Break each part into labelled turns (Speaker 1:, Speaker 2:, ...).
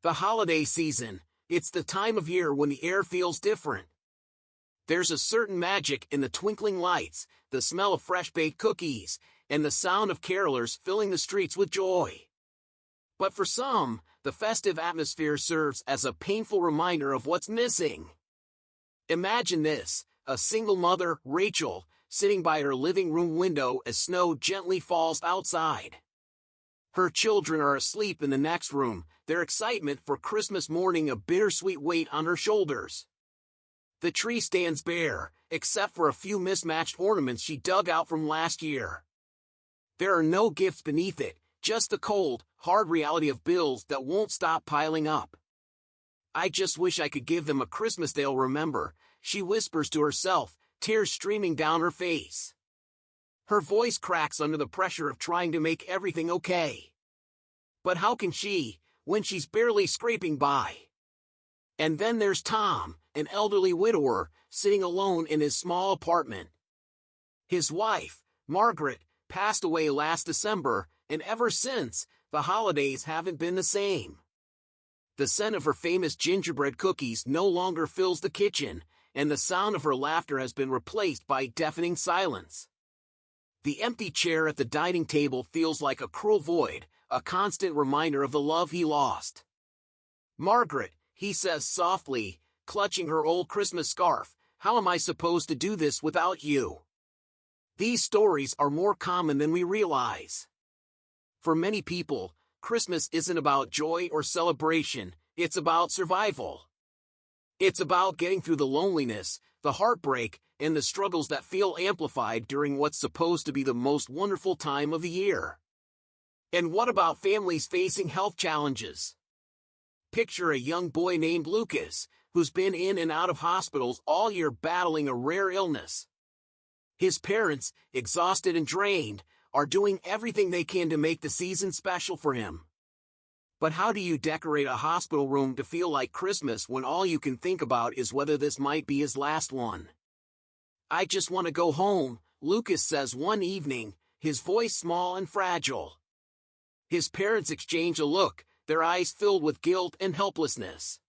Speaker 1: The holiday season, it's the time of year when the air feels different. There's a certain magic in the twinkling lights, the smell of fresh-baked cookies, and the sound of carolers filling the streets with joy. But for some, the festive atmosphere serves as a painful reminder of what's missing. Imagine this, a single mother, Rachel, sitting by her living room window as snow gently falls outside. Her children are asleep in the next room, their excitement for Christmas morning a bittersweet weight on her shoulders. The tree stands bare, except for a few mismatched ornaments she dug out from last year. There are no gifts beneath it, just the cold, hard reality of bills that won't stop piling up. "I just wish I could give them a Christmas they'll remember," she whispers to herself, tears streaming down her face. Her voice cracks under the pressure of trying to make everything okay. But how can she, when she's barely scraping by? And then there's Tom, an elderly widower, sitting alone in his small apartment. His wife, Margaret, passed away last December, and ever since, the holidays haven't been the same. The scent of her famous gingerbread cookies no longer fills the kitchen, and the sound of her laughter has been replaced by deafening silence. The empty chair at the dining table feels like a cruel void, a constant reminder of the love he lost. "Margaret," he says softly, clutching her old Christmas scarf, "how am I supposed to do this without you?" These stories are more common than we realize. For many people, Christmas isn't about joy or celebration, it's about survival. It's about getting through the loneliness, the heartbreak, and the struggles that feel amplified during what's supposed to be the most wonderful time of the year. And what about families facing health challenges? Picture a young boy named Lucas, who's been in and out of hospitals all year battling a rare illness. His parents, exhausted and drained, are doing everything they can to make the season special for him. But how do you decorate a hospital room to feel like Christmas when all you can think about is whether this might be his last one? "I just want to go home," Lucas says one evening, his voice small and fragile. His parents exchange a look, their eyes filled with guilt and helplessness.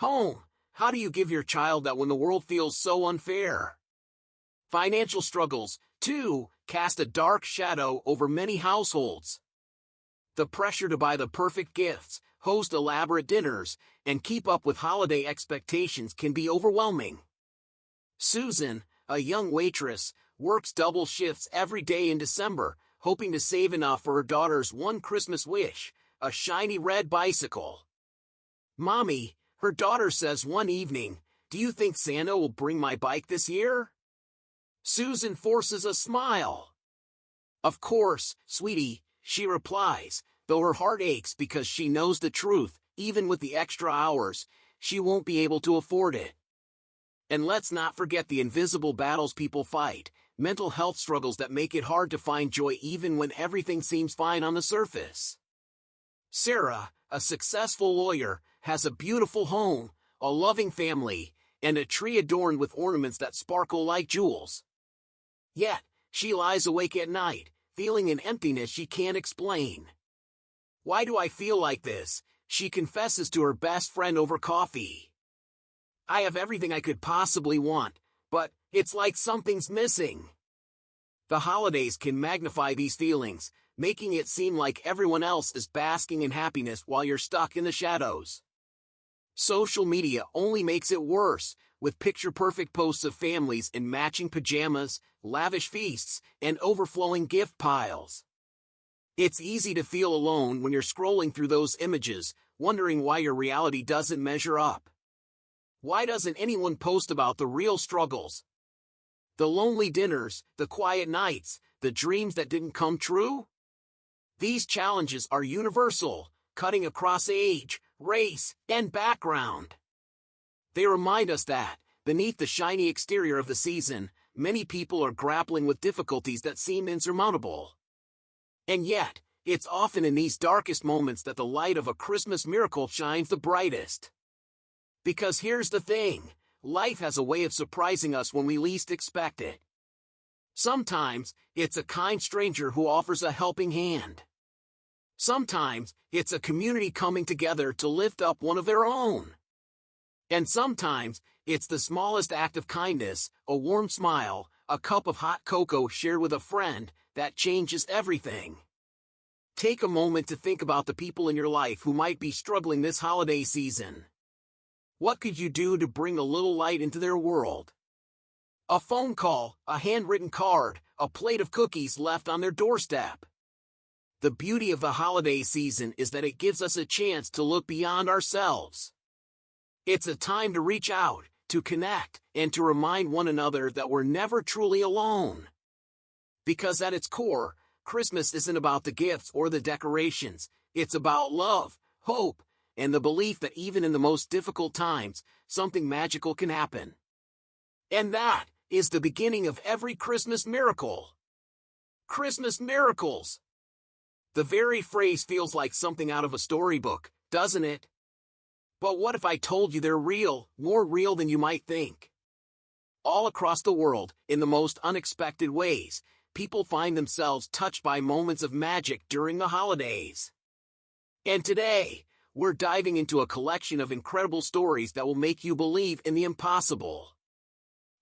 Speaker 1: Home, how do you give your child that when the world feels so unfair? Financial struggles, too, cast a dark shadow over many households. The pressure to buy the perfect gifts, host elaborate dinners, and keep up with holiday expectations can be overwhelming. Susan, a young waitress, works double shifts every day in December, hoping to save enough for her daughter's one Christmas wish, a shiny red bicycle. "Mommy," her daughter says one evening, "do you think Santa will bring my bike this year?" Susan forces a smile. "Of course, sweetie," she replies, though her heart aches because she knows the truth, even with the extra hours, she won't be able to afford it. And let's not forget the invisible battles people fight, mental health struggles that make it hard to find joy even when everything seems fine on the surface. Sarah, a successful lawyer, has a beautiful home, a loving family, and a tree adorned with ornaments that sparkle like jewels. Yet, she lies awake at night, feeling an emptiness she can't explain. "Why do I feel like this?" she confesses to her best friend over coffee. "I have everything I could possibly want, but it's like something's missing." The holidays can magnify these feelings, making it seem like everyone else is basking in happiness while you're stuck in the shadows. Social media only makes it worse, with picture-perfect posts of families in matching pajamas, lavish feasts, and overflowing gift piles. It's easy to feel alone when you're scrolling through those images, wondering why your reality doesn't measure up. Why doesn't anyone post about the real struggles? The lonely dinners, the quiet nights, the dreams that didn't come true? These challenges are universal, cutting across age, race, and background. They remind us that, beneath the shiny exterior of the season, many people are grappling with difficulties that seem insurmountable. And yet, it's often in these darkest moments that the light of a Christmas miracle shines the brightest. Because here's the thing, life has a way of surprising us when we least expect it. Sometimes, it's a kind stranger who offers a helping hand. Sometimes, it's a community coming together to lift up one of their own. And sometimes, it's the smallest act of kindness, a warm smile, a cup of hot cocoa shared with a friend, that changes everything. Take a moment to think about the people in your life who might be struggling this holiday season. What could you do to bring a little light into their world? A phone call, a handwritten card, a plate of cookies left on their doorstep. The beauty of the holiday season is that it gives us a chance to look beyond ourselves. It's a time to reach out, to connect, and to remind one another that we're never truly alone. Because at its core, Christmas isn't about the gifts or the decorations, it's about love, hope, and the belief that even in the most difficult times, something magical can happen. And that is the beginning of every Christmas miracle. Christmas miracles. The very phrase feels like something out of a storybook, doesn't it? But what if I told you they're real, more real than you might think? All across the world, in the most unexpected ways, people find themselves touched by moments of magic during the holidays. And today, we're diving into a collection of incredible stories that will make you believe in the impossible.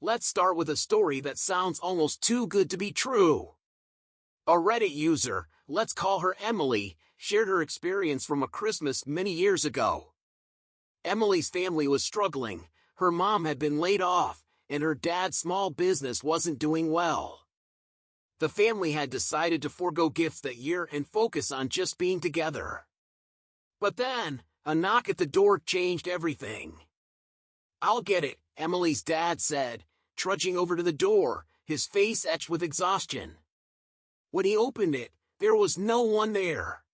Speaker 1: Let's start with a story that sounds almost too good to be true. A Reddit user, let's call her Emily, shared her experience from a Christmas many years ago. Emily's family was struggling, her mom had been laid off, and her dad's small business wasn't doing well. The family had decided to forego gifts that year and focus on just being together. But then, a knock at the door changed everything. "I'll get it," Emily's dad said, trudging over to the door, his face etched with exhaustion. When he opened it, there was no one there.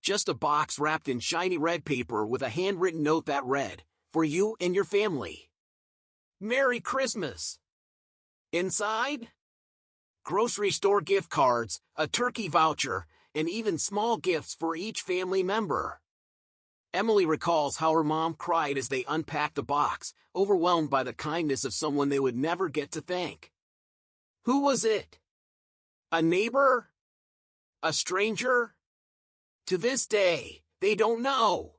Speaker 1: Just a box wrapped in shiny red paper with a handwritten note that read, "For you and your family. Merry Christmas." Inside? Grocery store gift cards, a turkey voucher, and even small gifts for each family member. Emily recalls how her mom cried as they unpacked the box, overwhelmed by the kindness of someone they would never get to thank. Who was it? A neighbor? A stranger? To this day, they don't know.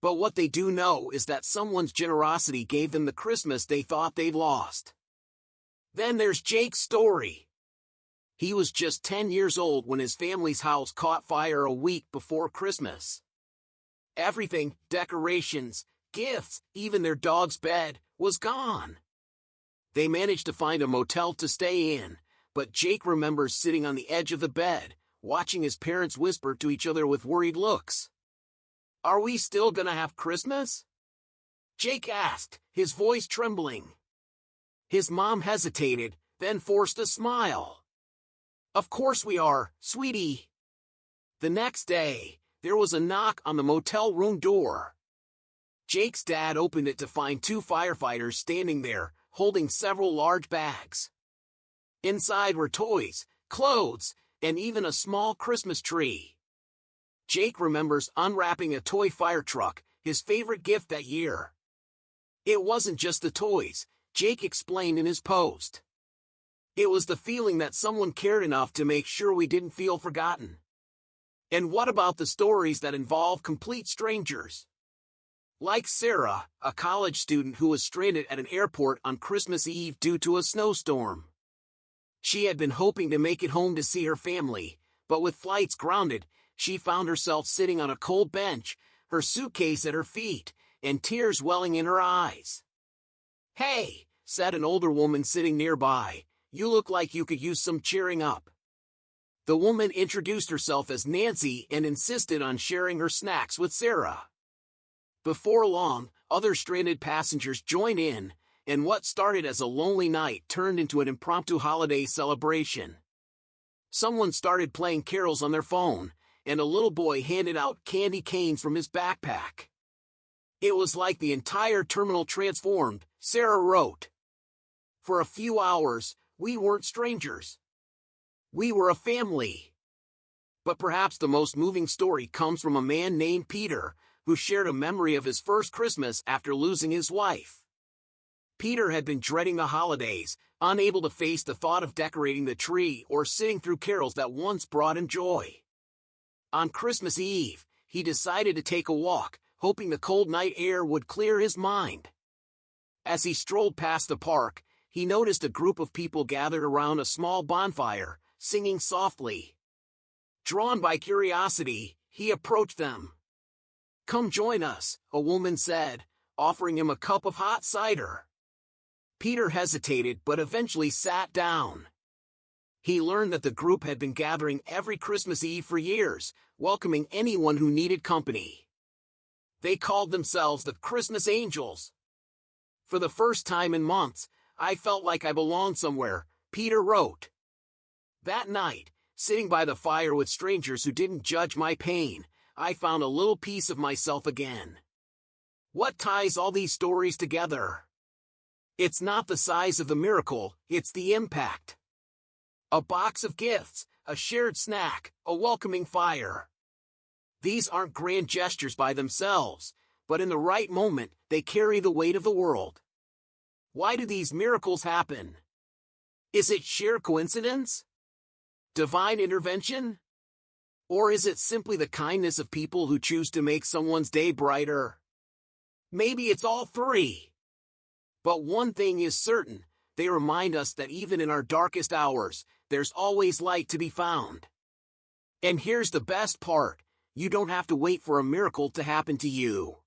Speaker 1: But what they do know is that someone's generosity gave them the Christmas they thought they'd lost. Then there's Jake's story. He was just 10 years old when his family's house caught fire a week before Christmas. Everything, decorations, gifts, even their dog's bed, was gone. They managed to find a motel to stay in, but Jake remembers sitting on the edge of the bed, watching his parents whisper to each other with worried looks. "Are we still gonna have Christmas?" Jake asked, his voice trembling. His mom hesitated, then forced a smile. "Of course we are, sweetie." The next day, there was a knock on the motel room door. Jake's dad opened it to find two firefighters standing there, holding several large bags. Inside were toys, clothes, and even a small Christmas tree. Jake remembers unwrapping a toy fire truck, his favorite gift that year. It wasn't just the toys, Jake explained in his post. It was the feeling that someone cared enough to make sure we didn't feel forgotten. And what about the stories that involve complete strangers? Like Sarah, a college student who was stranded at an airport on Christmas Eve due to a snowstorm. She had been hoping to make it home to see her family, but with flights grounded, she found herself sitting on a cold bench, her suitcase at her feet, and tears welling in her eyes. "Hey," said an older woman sitting nearby, "you look like you could use some cheering up." The woman introduced herself as Nancy and insisted on sharing her snacks with Sarah. Before long, other stranded passengers joined in, and what started as a lonely night turned into an impromptu holiday celebration. Someone started playing carols on their phone, and a little boy handed out candy canes from his backpack. It was like the entire terminal transformed, Sarah wrote. For a few hours, we weren't strangers. We were a family. But perhaps the most moving story comes from a man named Peter, who shared a memory of his first Christmas after losing his wife. Peter had been dreading the holidays, unable to face the thought of decorating the tree or sitting through carols that once brought him joy. On Christmas Eve, he decided to take a walk, hoping the cold night air would clear his mind. As he strolled past the park, he noticed a group of people gathered around a small bonfire, singing softly. Drawn by curiosity, he approached them. "Come join us," a woman said, offering him a cup of hot cider. Peter hesitated but eventually sat down. He learned that the group had been gathering every Christmas Eve for years, welcoming anyone who needed company. They called themselves the Christmas Angels. "For the first time in months, I felt like I belonged somewhere," Peter wrote. "That night, sitting by the fire with strangers who didn't judge my pain, I found a little piece of myself again." What ties all these stories together? It's not the size of the miracle, it's the impact. A box of gifts, a shared snack, a welcoming fire. These aren't grand gestures by themselves, but in the right moment, they carry the weight of the world. Why do these miracles happen? Is it sheer coincidence? Divine intervention? Or is it simply the kindness of people who choose to make someone's day brighter? Maybe it's all three. But one thing is certain, they remind us that even in our darkest hours, there's always light to be found. And here's the best part, you don't have to wait for a miracle to happen to you.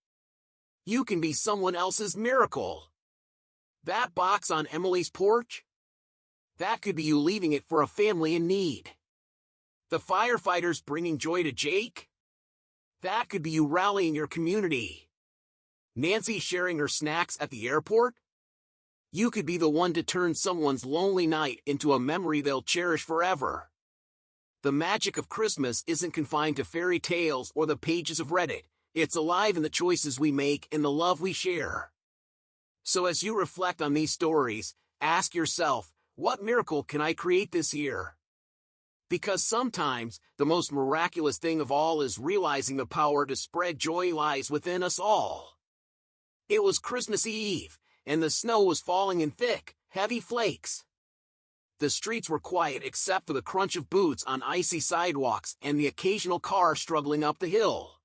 Speaker 1: You can be someone else's miracle. That box on Emily's porch? That could be you leaving it for a family in need. The firefighters bringing joy to Jake? That could be you rallying your community. Nancy sharing her snacks at the airport? You could be the one to turn someone's lonely night into a memory they'll cherish forever. The magic of Christmas isn't confined to fairy tales or the pages of Reddit. It's alive in the choices we make and the love we share. So as you reflect on these stories, ask yourself, what miracle can I create this year? Because sometimes, the most miraculous thing of all is realizing the power to spread joy lies within us all. It was Christmas Eve, and the snow was falling in thick, heavy flakes. The streets were quiet except for the crunch of boots on icy sidewalks and the occasional car struggling up the hill.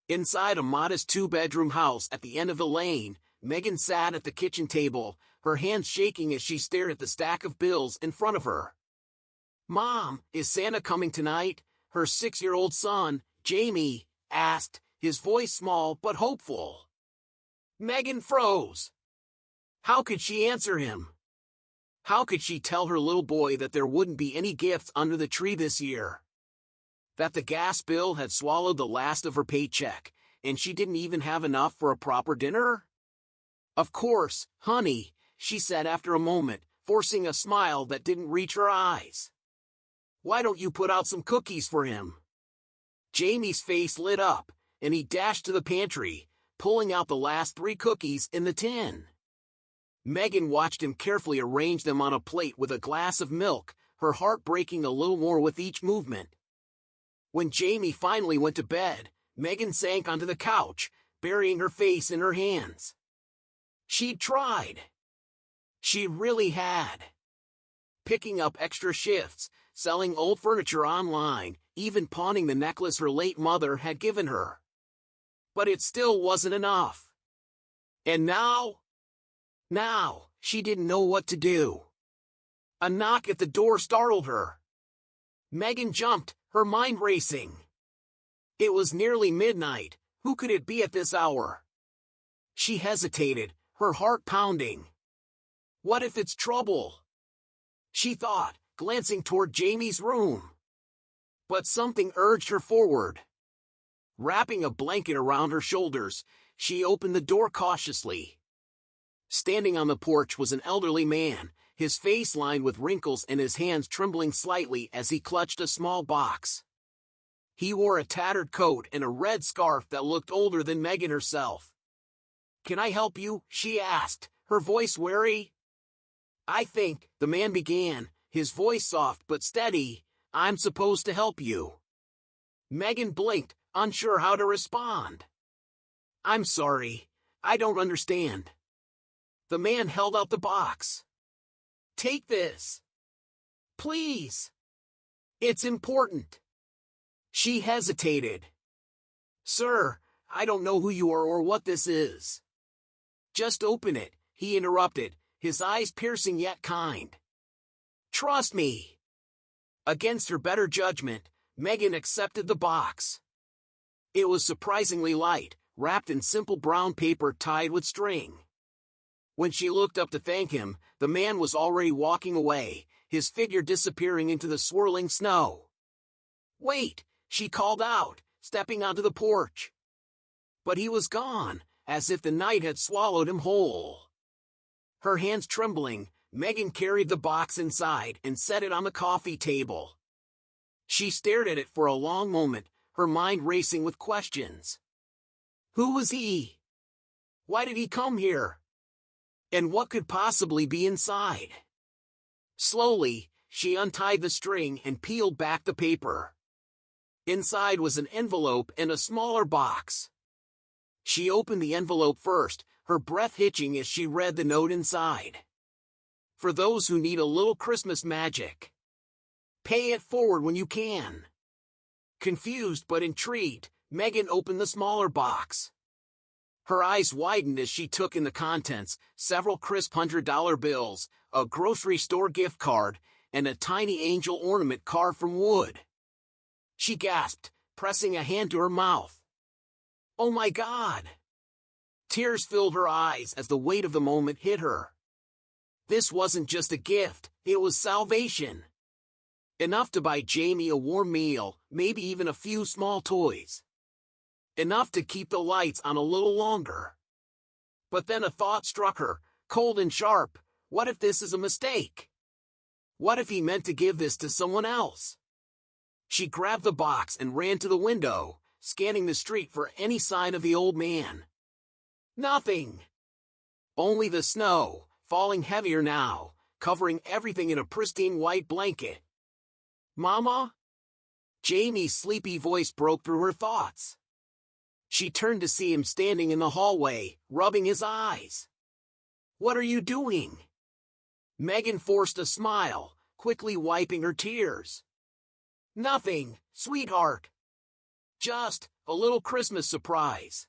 Speaker 1: Inside a modest two-bedroom house at the end of the lane, Megan sat at the kitchen table, her hands shaking as she stared at the stack of bills in front of her. "Mom, is Santa coming tonight?" her 6-year-old son, Jamie, asked, his voice small but hopeful. Megan froze. How could she answer him? How could she tell her little boy that there wouldn't be any gifts under the tree this year? That the gas bill had swallowed the last of her paycheck, and she didn't even have enough for a proper dinner? "Of course, honey," she said after a moment, forcing a smile that didn't reach her eyes. "Why don't you put out some cookies for him?" Jamie's face lit up, and he dashed to the pantry, pulling out the last 3 cookies in the tin. Megan watched him carefully arrange them on a plate with a glass of milk, her heart breaking a little more with each movement. When Jamie finally went to bed, Megan sank onto the couch, burying her face in her hands. She'd tried. She really had. Picking up extra shifts, selling old furniture online, even pawning the necklace her late mother had given her. But it still wasn't enough. And now, she didn't know what to do. A knock at the door startled her. Megan jumped, her mind racing. It was nearly midnight. Who could it be at this hour? She hesitated, her heart pounding. What if it's trouble? She thought, glancing toward Jamie's room. But something urged her forward. Wrapping a blanket around her shoulders, she opened the door cautiously. Standing on the porch was an elderly man, his face lined with wrinkles and his hands trembling slightly as he clutched a small box. He wore a tattered coat and a red scarf that looked older than Megan herself. "Can I help you?" she asked, her voice wary. "I think," the man began, his voice soft but steady, "I'm supposed to help you." Megan blinked, unsure how to respond. "I'm sorry, I don't understand." The man held out the box. "Take this. Please. It's important." She hesitated. "Sir, I don't know who you are or what this is." "Just open it," he interrupted, his eyes piercing yet kind. "Trust me." Against her better judgment, Megan accepted the box. It was surprisingly light, wrapped in simple brown paper tied with string. When she looked up to thank him, the man was already walking away, his figure disappearing into the swirling snow. "Wait," she called out, stepping onto the porch. But he was gone, as if the night had swallowed him whole. Her hands trembling, Megan carried the box inside and set it on the coffee table. She stared at it for a long moment, her mind racing with questions. Who was he? Why did he come here? And what could possibly be inside? Slowly, she untied the string and peeled back the paper. Inside was an envelope and a smaller box. She opened the envelope first, her breath hitching as she read the note inside. For those who need a little Christmas magic. Pay it forward when you can. Confused but intrigued, Megan opened the smaller box. Her eyes widened as she took in the contents, several crisp $100 bills, a grocery store gift card, and a tiny angel ornament carved from wood. She gasped, pressing a hand to her mouth. "Oh my God!" Tears filled her eyes as the weight of the moment hit her. This wasn't just a gift, it was salvation. Enough to buy Jamie a warm meal, maybe even a few small toys. Enough to keep the lights on a little longer. But then a thought struck her, cold and sharp. What if this is a mistake? What if he meant to give this to someone else? She grabbed the box and ran to the window, scanning the street for any sign of the old man. Nothing. Only the snow, falling heavier now, covering everything in a pristine white blanket. "Mama?" Jamie's sleepy voice broke through her thoughts. She turned to see him standing in the hallway, rubbing his eyes. "What are you doing?" Megan forced a smile, quickly wiping her tears. "Nothing, sweetheart. Just a little Christmas surprise."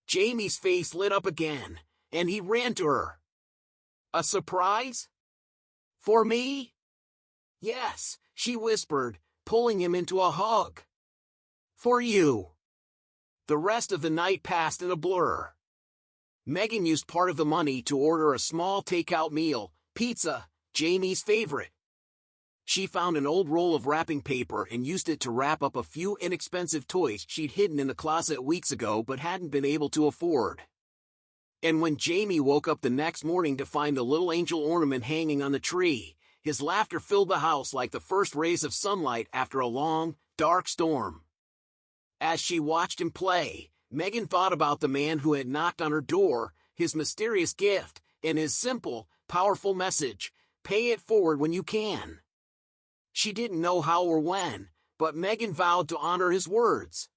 Speaker 1: Jamie's face lit up again, and he ran to her. "A surprise? For me?" "Yes," she whispered, pulling him into a hug. "For you." The rest of the night passed in a blur. Megan used part of the money to order a small takeout meal, pizza, Jamie's favorite. She found an old roll of wrapping paper and used it to wrap up a few inexpensive toys she'd hidden in the closet weeks ago but hadn't been able to afford. And when Jamie woke up the next morning to find the little angel ornament hanging on the tree, his laughter filled the house like the first rays of sunlight after a long, dark storm. As she watched him play, Megan thought about the man who had knocked on her door, his mysterious gift, and his simple, powerful message, "Pay it forward when you can." She didn't know how or when, but Megan vowed to honor his words.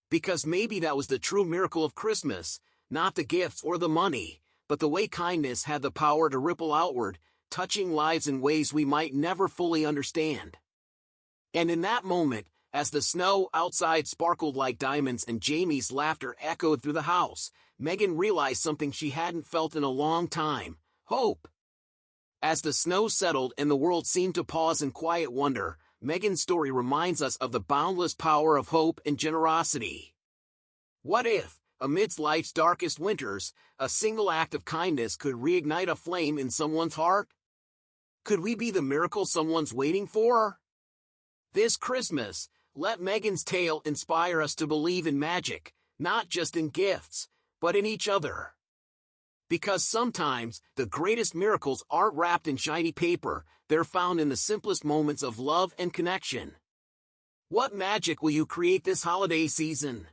Speaker 1: Because maybe that was the true miracle of Christmas, not the gifts or the money, but the way kindness had the power to ripple outward, touching lives in ways we might never fully understand. And in that moment, as the snow outside sparkled like diamonds and Jamie's laughter echoed through the house, Megan realized something she hadn't felt in a long time: hope. As the snow settled and the world seemed to pause in quiet wonder, Megan's story reminds us of the boundless power of hope and generosity. What if, amidst life's darkest winters, a single act of kindness could reignite a flame in someone's heart? Could we be the miracle someone's waiting for? This Christmas, let Megan's tale inspire us to believe in magic, not just in gifts, but in each other. Because sometimes, the greatest miracles aren't wrapped in shiny paper, they're found in the simplest moments of love and connection. What magic will you create this holiday season?